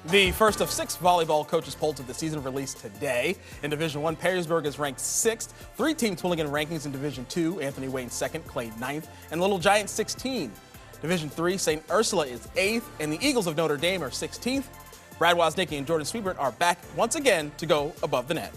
The first of 6 volleyball coaches polls of the season released today. In Division I, Perrysburg is ranked 6th. 3 teams pulling in rankings in Division II. Anthony Wayne 2nd, Clay 9th, and Little Giant 16. Division III, St. Ursula is 8th, and the Eagles of Notre Dame are 16th. Brad Woznicki and Jordan Sweebert are back once again to go above the net.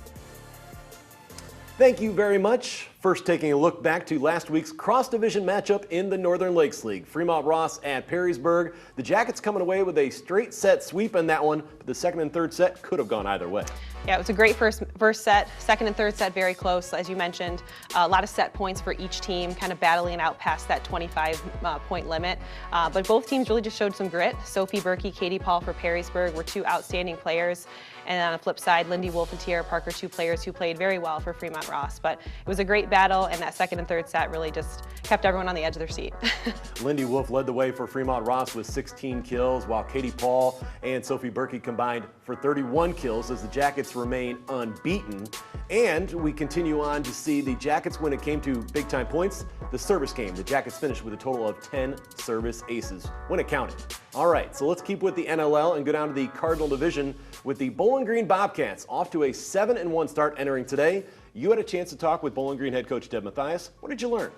Thank you very much. First, taking a look back to last week's cross-division matchup in the Northern Lakes League. Fremont Ross at Perrysburg. The Jackets coming away with a straight set sweep in that one, but the second and third set could have gone either way. Yeah, it was a great first set. Second and third set very close, as you mentioned. A lot of set points for each team, kind of battling out past that 25-point limit. But both teams really just showed some grit. Sophie Berkey, Katie Paul for Perrysburg were 2 outstanding players. And on the flip side, Lindy Wolf and Tierra Parker, 2 players who played very well for Fremont Ross. But it was a great battle, and that second and third set really just kept everyone on the edge of their seat. Lindy Wolf led the way for Fremont Ross with 16 kills, while Katie Paul and Sophie Berkey combined for 31 kills as the Jackets remain unbeaten. And we continue on to see the Jackets when it came to big-time points. The service game, the Jackets finished with a total of 10 service aces when it counted. All right, so let's keep with the NLL and go down to the Cardinal Division with the Bowling Green Bobcats off to a 7-1 start entering today. You had a chance to talk with Bowling Green head coach Deb Mathias. What did you learn?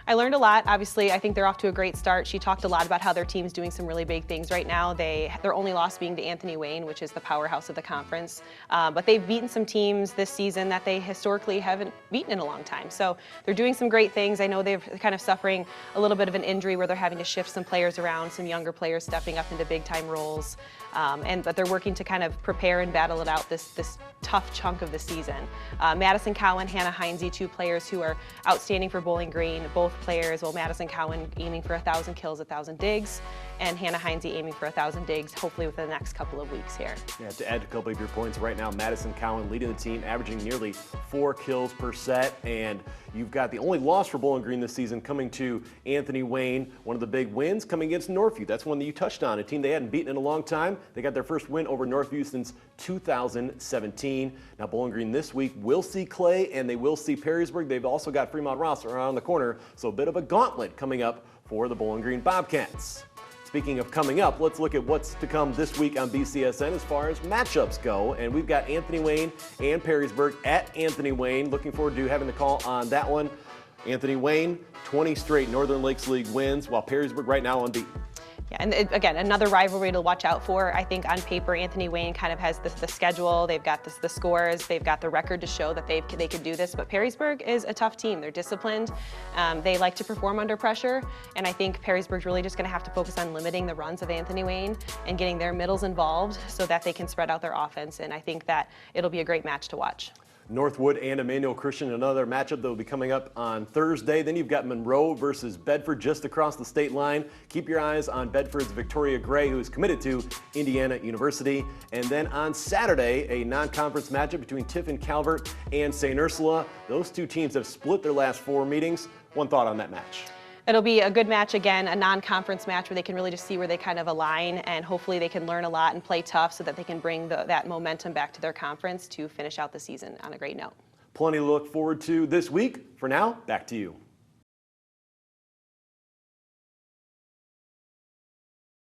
I learned a lot. Obviously, I think they're off to a great start. She talked a lot about how their team's doing some really big things right now. Their only loss being to Anthony Wayne, which is the powerhouse of the conference. But they've beaten some teams this season that they historically haven't beaten in a long time. So they're doing some great things. I know they're kind of suffering a little bit of an injury where they're having to shift some players around, some younger players stepping up into big-time roles. But they're working to kind of prepare and battle it out this tough chunk of the season. Madison Cowan, Hannah Heinze, 2 players who are outstanding for Bowling Green. Both players, well, Madison Cowan aiming for 1,000 kills, 1,000 digs, and Hannah Heinze aiming for 1,000 digs, hopefully within the next couple of weeks here. Yeah, to add a couple of your points, right now Madison Cowan leading the team, averaging nearly 4 kills per set, and you've got the only loss for Bowling Green this season coming to Anthony Wayne. One of the big wins coming against Northview. That's one that you touched on, a team they hadn't beaten in a long time. They got their first win over Northview since 2017. Now Bowling Green this week will see Clay and they will see Perrysburg. They've also got Fremont Ross around the corner, so a bit of a gauntlet coming up for the Bowling Green Bobcats. Speaking of coming up, let's look at what's to come this week on BCSN as far as matchups go. And we've got Anthony Wayne and Perrysburg at Anthony Wayne. Looking forward to having the call on that one. Anthony Wayne, 20 straight Northern Lakes League wins, while Perrysburg right now unbeaten. Yeah, and again, another rivalry to watch out for. I think on paper, Anthony Wayne kind of has the schedule. They've got the scores. They've got the record to show that they could do this. But Perrysburg is a tough team. They're disciplined. They like to perform under pressure. And I think Perrysburg's really just going to have to focus on limiting the runs of Anthony Wayne and getting their middles involved so that they can spread out their offense. And I think that it'll be a great match to watch. Northwood and Emmanuel Christian, another matchup that will be coming up on Thursday. Then you've got Monroe versus Bedford just across the state line. Keep your eyes on Bedford's Victoria Gray, who is committed to Indiana University. And then on Saturday, a non-conference matchup between Tiffin Calvert and St. Ursula. Those 2 teams have split their last 4 meetings. One thought on that match? It'll be a good match again, a non-conference match where they can really just see where they kind of align, and hopefully they can learn a lot and play tough so that they can bring that momentum back to their conference to finish out the season on a great note. Plenty to look forward to this week. For now, back to you.